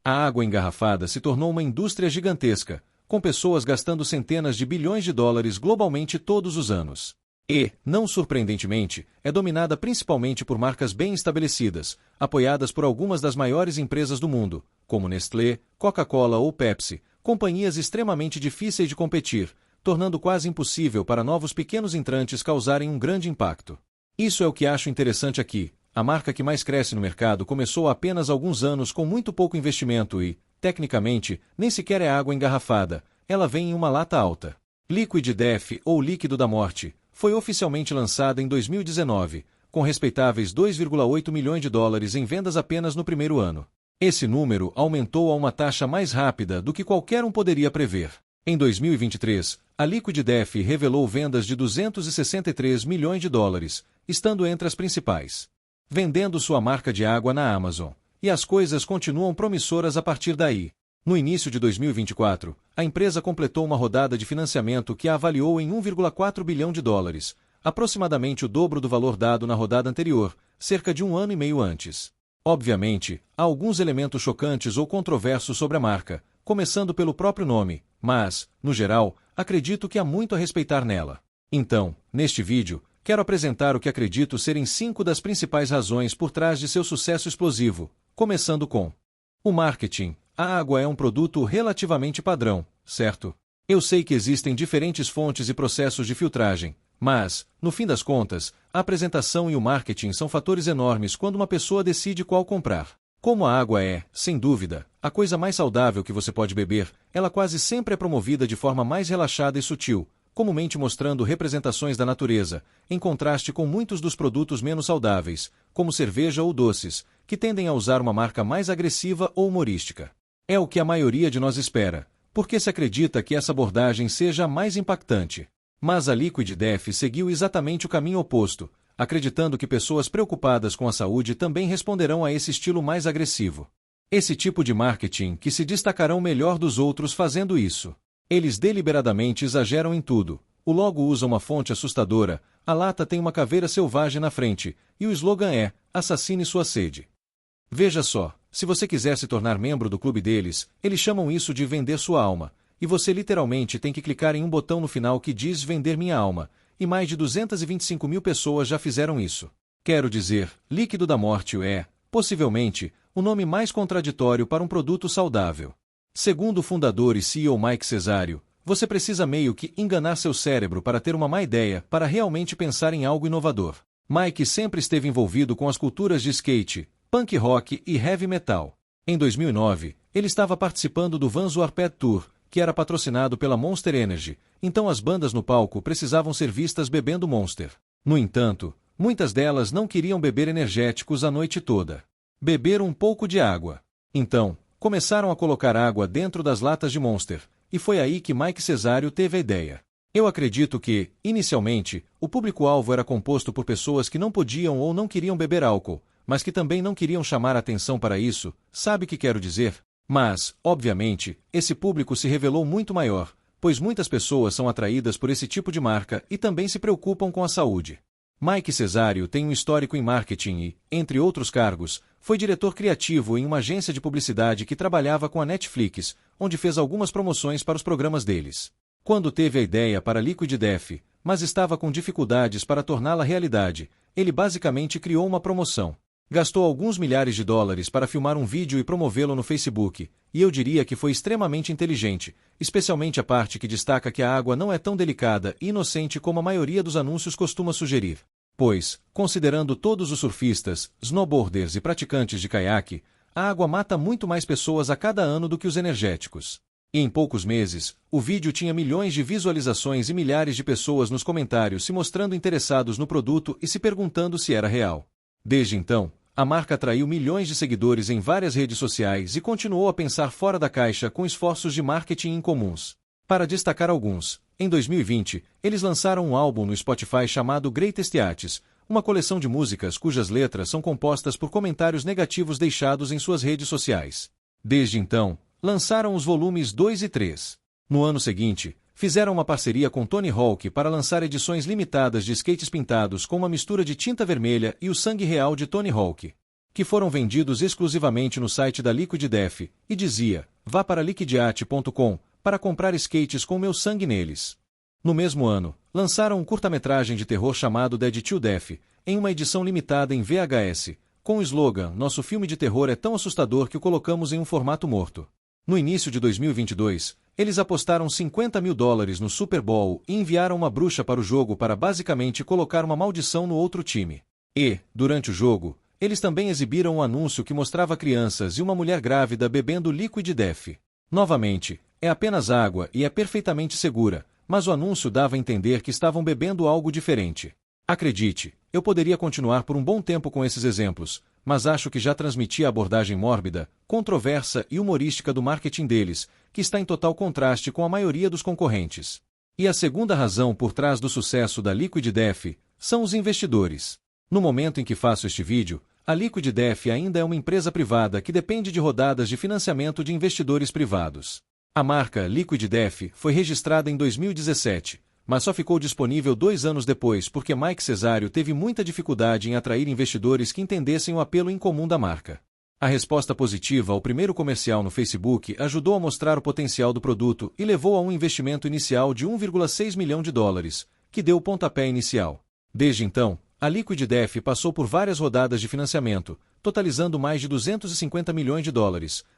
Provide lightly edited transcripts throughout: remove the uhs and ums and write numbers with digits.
A água engarrafada se tornou uma indústria gigantesca, com pessoas gastando centenas de bilhões de dólares globalmente todos os anos. E, não surpreendentemente, é dominada principalmente por marcas bem estabelecidas, apoiadas por algumas das maiores empresas do mundo, como Nestlé, Coca-Cola ou Pepsi, companhias extremamente difíceis de competir, tornando quase impossível para novos pequenos entrantes causarem um grande impacto. Isso é o que acho interessante aqui. A marca que mais cresce no mercado começou há apenas alguns anos com muito pouco investimento e, tecnicamente, nem sequer é água engarrafada, ela vem em uma lata alta. Liquid Death, ou Líquido da Morte, foi oficialmente lançada em 2019, com respeitáveis 2,8 milhões de dólares em vendas apenas no primeiro ano. Esse número aumentou a uma taxa mais rápida do que qualquer um poderia prever. Em 2023, a Liquid Death revelou vendas de 263 milhões de dólares, estando entre as principais, vendendo sua marca de água na Amazon. E as coisas continuam promissoras a partir daí. No início de 2024, a empresa completou uma rodada de financiamento que a avaliou em 1,4 bilhão de dólares, aproximadamente o dobro do valor dado na rodada anterior, cerca de um ano e meio antes. Obviamente, há alguns elementos chocantes ou controversos sobre a marca, começando pelo próprio nome, mas, no geral, acredito que há muito a respeitar nela. Então, neste vídeo, quero apresentar o que acredito serem 5 das principais razões por trás de seu sucesso explosivo, começando com o marketing. A água é um produto relativamente padrão, certo? Eu sei que existem diferentes fontes e processos de filtragem, mas, no fim das contas, a apresentação e o marketing são fatores enormes quando uma pessoa decide qual comprar. Como a água é, sem dúvida, a coisa mais saudável que você pode beber, ela quase sempre é promovida de forma mais relaxada e sutil, comumente mostrando representações da natureza, em contraste com muitos dos produtos menos saudáveis, como cerveja ou doces, que tendem a usar uma marca mais agressiva ou humorística. É o que a maioria de nós espera, porque se acredita que essa abordagem seja a mais impactante. Mas a Liquid Death seguiu exatamente o caminho oposto, acreditando que pessoas preocupadas com a saúde também responderão a esse estilo mais agressivo. Esse tipo de marketing que se destacarão melhor dos outros fazendo isso. Eles deliberadamente exageram em tudo. O logo usa uma fonte assustadora, a lata tem uma caveira selvagem na frente, e o slogan é: assassine sua sede. Veja só, se você quiser se tornar membro do clube deles, eles chamam isso de vender sua alma, e você literalmente tem que clicar em um botão no final que diz vender minha alma, e mais de 225 mil pessoas já fizeram isso. Quero dizer, Líquido da Morte é, possivelmente, o nome mais contraditório para um produto saudável. Segundo o fundador e CEO Mike Cesario, você precisa meio que enganar seu cérebro para ter uma má ideia, para realmente pensar em algo inovador. Mike sempre esteve envolvido com as culturas de skate, punk rock e heavy metal. Em 2009, ele estava participando do Vans Warped Tour, que era patrocinado pela Monster Energy, então as bandas no palco precisavam ser vistas bebendo Monster. No entanto, muitas delas não queriam beber energéticos a noite toda. Beberam um pouco de água. Então, começaram a colocar água dentro das latas de Monster, e foi aí que Mike Cesario teve a ideia. Eu acredito que, inicialmente, o público-alvo era composto por pessoas que não podiam ou não queriam beber álcool, mas que também não queriam chamar a atenção para isso, sabe o que quero dizer? Mas, obviamente, esse público se revelou muito maior, pois muitas pessoas são atraídas por esse tipo de marca e também se preocupam com a saúde. Mike Cesario tem um histórico em marketing e, entre outros cargos, foi diretor criativo em uma agência de publicidade que trabalhava com a Netflix, onde fez algumas promoções para os programas deles. Quando teve a ideia para Liquid Death, mas estava com dificuldades para torná-la realidade, ele basicamente criou uma promoção. Gastou alguns milhares de dólares para filmar um vídeo e promovê-lo no Facebook, e eu diria que foi extremamente inteligente, especialmente a parte que destaca que a água não é tão delicada e inocente como a maioria dos anúncios costuma sugerir. Pois, considerando todos os surfistas, snowboarders e praticantes de caiaque, a água mata muito mais pessoas a cada ano do que os energéticos. E em poucos meses, o vídeo tinha milhões de visualizações e milhares de pessoas nos comentários se mostrando interessados no produto e se perguntando se era real. Desde então, a marca atraiu milhões de seguidores em várias redes sociais e continuou a pensar fora da caixa com esforços de marketing incomuns. Para destacar alguns, em 2020, eles lançaram um álbum no Spotify chamado Greatest Hits, uma coleção de músicas cujas letras são compostas por comentários negativos deixados em suas redes sociais. Desde então, lançaram os volumes 2 e 3. No ano seguinte, fizeram uma parceria com Tony Hawk para lançar edições limitadas de skates pintados com uma mistura de tinta vermelha e o sangue real de Tony Hawk. que foram vendidos exclusivamente no site da Liquid Death, e dizia: "Vá para liquidiate.com para comprar skates com meu sangue neles." No mesmo ano, lançaram um curta-metragem de terror chamado Dead to Death, em uma edição limitada em VHS, com o slogan: "Nosso filme de terror é tão assustador que o colocamos em um formato morto." No início de 2022, eles apostaram $50 mil no Super Bowl e enviaram uma bruxa para o jogo para basicamente colocar uma maldição no outro time. E, durante o jogo, eles também exibiram um anúncio que mostrava crianças e uma mulher grávida bebendo Liquid Death. Novamente, é apenas água e é perfeitamente segura, mas o anúncio dava a entender que estavam bebendo algo diferente. Acredite, eu poderia continuar por um bom tempo com esses exemplos, mas acho que já transmiti a abordagem mórbida, controversa e humorística do marketing deles, que está em total contraste com a maioria dos concorrentes. E a segunda razão por trás do sucesso da Liquid Death são os investidores. No momento em que faço este vídeo, a Liquid Death ainda é uma empresa privada que depende de rodadas de financiamento de investidores privados. A marca Liquid Death foi registrada em 2017, mas só ficou disponível 2 anos depois porque Mike Cesario teve muita dificuldade em atrair investidores que entendessem o apelo incomum da marca. A resposta positiva ao primeiro comercial no Facebook ajudou a mostrar o potencial do produto e levou a um investimento inicial de $1,6 milhão, que deu o pontapé inicial. Desde então, a Liquid Death passou por várias rodadas de financiamento, totalizando mais de $250 milhões,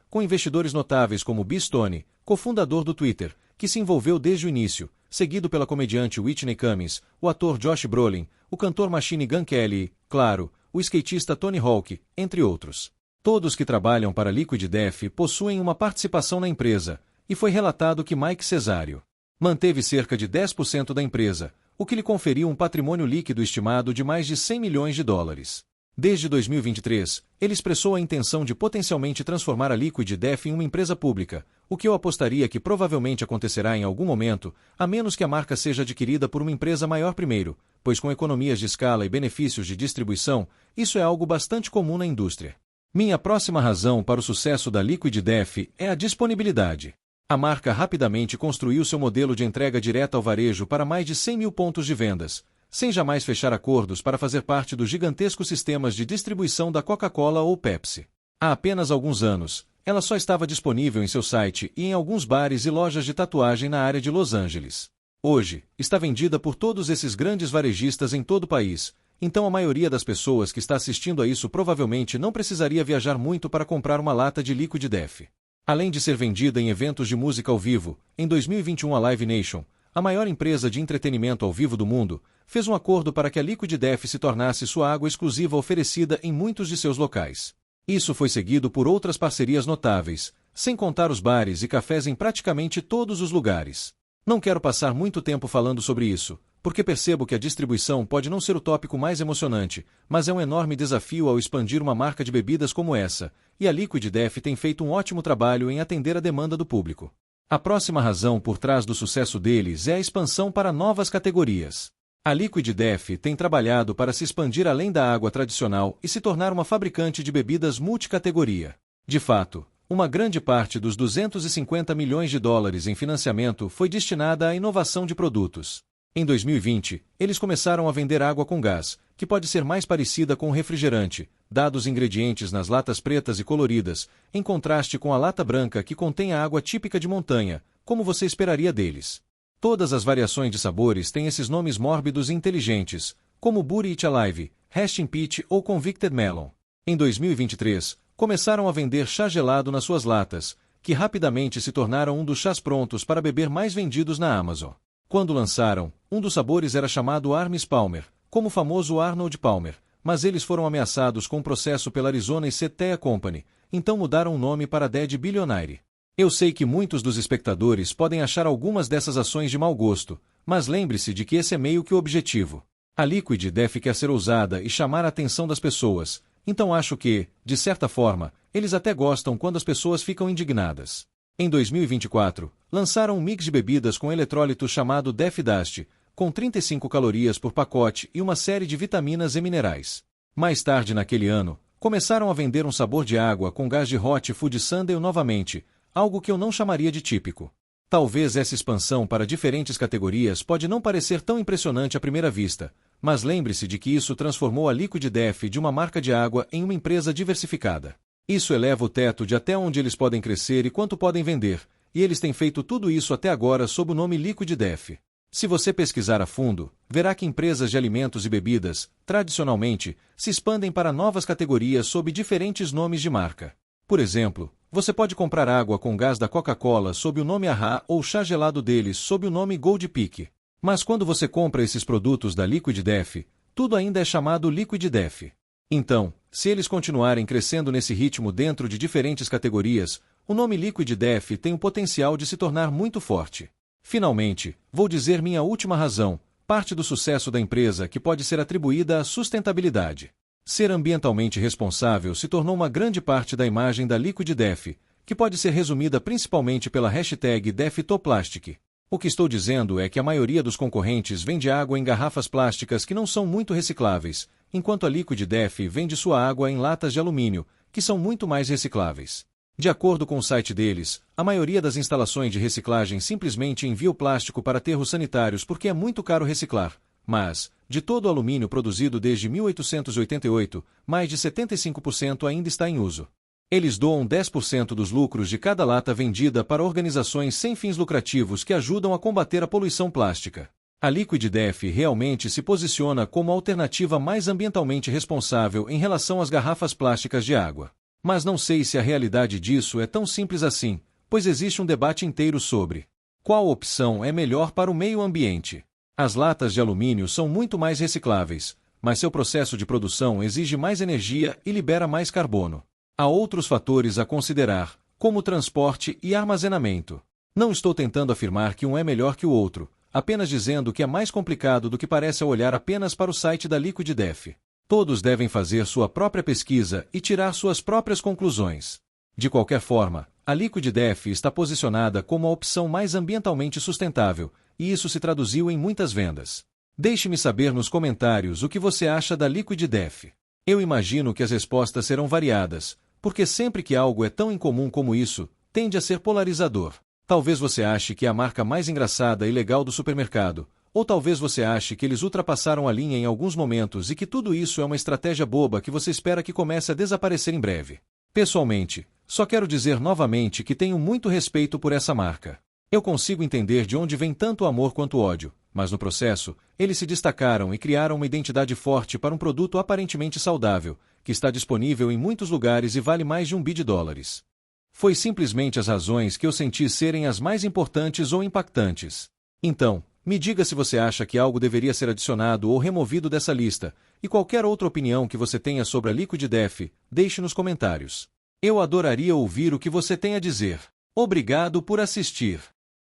com investidores notáveis como B. Stone, cofundador do Twitter, que se envolveu desde o início, seguido pela comediante Whitney Cummings, o ator Josh Brolin, o cantor Machine Gun Kelly e, claro, o skatista Tony Hawk, entre outros. Todos que trabalham para Liquid Death possuem uma participação na empresa, e foi relatado que Mike Cesario manteve cerca de 10% da empresa, o que lhe conferiu um patrimônio líquido estimado de mais de $100 milhões. Desde 2023, ele expressou a intenção de potencialmente transformar a Liquid Death em uma empresa pública, o que eu apostaria que provavelmente acontecerá em algum momento, a menos que a marca seja adquirida por uma empresa maior primeiro, pois com economias de escala e benefícios de distribuição, isso é algo bastante comum na indústria. Minha próxima razão para o sucesso da Liquid Death é a disponibilidade. A marca rapidamente construiu seu modelo de entrega direta ao varejo para mais de 100 mil pontos de vendas, sem jamais fechar acordos para fazer parte dos gigantescos sistemas de distribuição da Coca-Cola ou Pepsi. Há apenas alguns anos, ela só estava disponível em seu site e em alguns bares e lojas de tatuagem na área de Los Angeles. Hoje, está vendida por todos esses grandes varejistas em todo o país, então a maioria das pessoas que está assistindo a isso provavelmente não precisaria viajar muito para comprar uma lata de Liquid Death. Além de ser vendida em eventos de música ao vivo, em 2021 a Live Nation, a maior empresa de entretenimento ao vivo do mundo, fez um acordo para que a Liquid Death se tornasse sua água exclusiva oferecida em muitos de seus locais. Isso foi seguido por outras parcerias notáveis, sem contar os bares e cafés em praticamente todos os lugares. Não quero passar muito tempo falando sobre isso, porque percebo que a distribuição pode não ser o tópico mais emocionante, mas é um enorme desafio ao expandir uma marca de bebidas como essa, e a Liquid Death tem feito um ótimo trabalho em atender a demanda do público. A próxima razão por trás do sucesso deles é a expansão para novas categorias. A Liquid Death tem trabalhado para se expandir além da água tradicional e se tornar uma fabricante de bebidas multicategoria. De fato, uma grande parte dos $250 milhões em financiamento foi destinada à inovação de produtos. Em 2020, eles começaram a vender água com gás, que pode ser mais parecida com um refrigerante, dados ingredientes nas latas pretas e coloridas, em contraste com a lata branca que contém a água típica de montanha, como você esperaria deles. Todas as variações de sabores têm esses nomes mórbidos e inteligentes, como Booty It Alive, Resting Peach ou Convicted Melon. Em 2023, começaram a vender chá gelado nas suas latas, que rapidamente se tornaram um dos chás prontos para beber mais vendidos na Amazon. Quando lançaram, um dos sabores era chamado Armis Palmer, como o famoso Arnold Palmer, mas eles foram ameaçados com um processo pela Arizona e Tea Company, então mudaram o nome para Dead Billionaire. Eu sei que muitos dos espectadores podem achar algumas dessas ações de mau gosto, mas lembre-se de que esse é meio que o objetivo. A Liquid Death quer ser ousada e chamar a atenção das pessoas, então acho que, de certa forma, eles até gostam quando as pessoas ficam indignadas. Em 2024, lançaram um mix de bebidas com eletrólitos chamado Death Dust, com 35 calorias por pacote e uma série de vitaminas e minerais. Mais tarde naquele ano, começaram a vender um sabor de água com gás de Hot Food Sundae novamente, algo que eu não chamaria de típico. Talvez essa expansão para diferentes categorias pode não parecer tão impressionante à primeira vista, Mas lembre-se de que isso transformou a Liquid Death de uma marca de água em uma empresa diversificada. Isso eleva o teto de até onde eles podem crescer e quanto podem vender, e eles têm feito tudo isso até agora sob o nome Liquid Death. Se você pesquisar a fundo, verá que empresas de alimentos e bebidas, tradicionalmente, se expandem para novas categorias sob diferentes nomes de marca. Por exemplo, você pode comprar água com gás da Coca-Cola sob o nome AHA ou chá gelado deles sob o nome Gold Peak. Mas quando você compra esses produtos da Liquid Death, tudo ainda é chamado Liquid Death. Então, se eles continuarem crescendo nesse ritmo dentro de diferentes categorias, o nome Liquid Death tem o potencial de se tornar muito forte. Finalmente, vou dizer minha última razão, parte do sucesso da empresa que pode ser atribuída à sustentabilidade. Ser ambientalmente responsável se tornou uma grande parte da imagem da Liquid Death, que pode ser resumida principalmente pela hashtag #DeathToPlastic. O que estou dizendo é que a maioria dos concorrentes vende água em garrafas plásticas que não são muito recicláveis, enquanto a Liquid Death vende sua água em latas de alumínio, que são muito mais recicláveis. De acordo com o site deles, a maioria das instalações de reciclagem simplesmente envia o plástico para aterros sanitários porque é muito caro reciclar, mas, de todo o alumínio produzido desde 1888, mais de 75% ainda está em uso. Eles doam 10% dos lucros de cada lata vendida para organizações sem fins lucrativos que ajudam a combater a poluição plástica. A Liquid Death realmente se posiciona como a alternativa mais ambientalmente responsável em relação às garrafas plásticas de água. Mas não sei se a realidade disso é tão simples assim, pois existe um debate inteiro sobre qual opção é melhor para o meio ambiente. As latas de alumínio são muito mais recicláveis, mas seu processo de produção exige mais energia e libera mais carbono. Há outros fatores a considerar, como transporte e armazenamento. Não estou tentando afirmar que um é melhor que o outro, apenas dizendo que é mais complicado do que parece ao olhar apenas para o site da Liquid Death. Todos devem fazer sua própria pesquisa e tirar suas próprias conclusões. De qualquer forma, a Liquid Death está posicionada como a opção mais ambientalmente sustentável, e isso se traduziu em muitas vendas. Deixe-me saber nos comentários o que você acha da Liquid Death. Eu imagino que as respostas serão variadas, porque sempre que algo é tão incomum como isso, tende a ser polarizador. Talvez você ache que é a marca mais engraçada e legal do supermercado, ou talvez você ache que eles ultrapassaram a linha em alguns momentos e que tudo isso é uma estratégia boba que você espera que comece a desaparecer em breve. Pessoalmente, só quero dizer novamente que tenho muito respeito por essa marca. Eu consigo entender de onde vem tanto amor quanto ódio, mas no processo, eles se destacaram e criaram uma identidade forte para um produto aparentemente saudável, que está disponível em muitos lugares e vale mais de $1 bilhão. Foi simplesmente as razões que eu senti serem as mais importantes ou impactantes. Então, me diga se você acha que algo deveria ser adicionado ou removido dessa lista, e qualquer outra opinião que você tenha sobre a Liquid Death, deixe nos comentários. Eu adoraria ouvir o que você tem a dizer. Obrigado por assistir.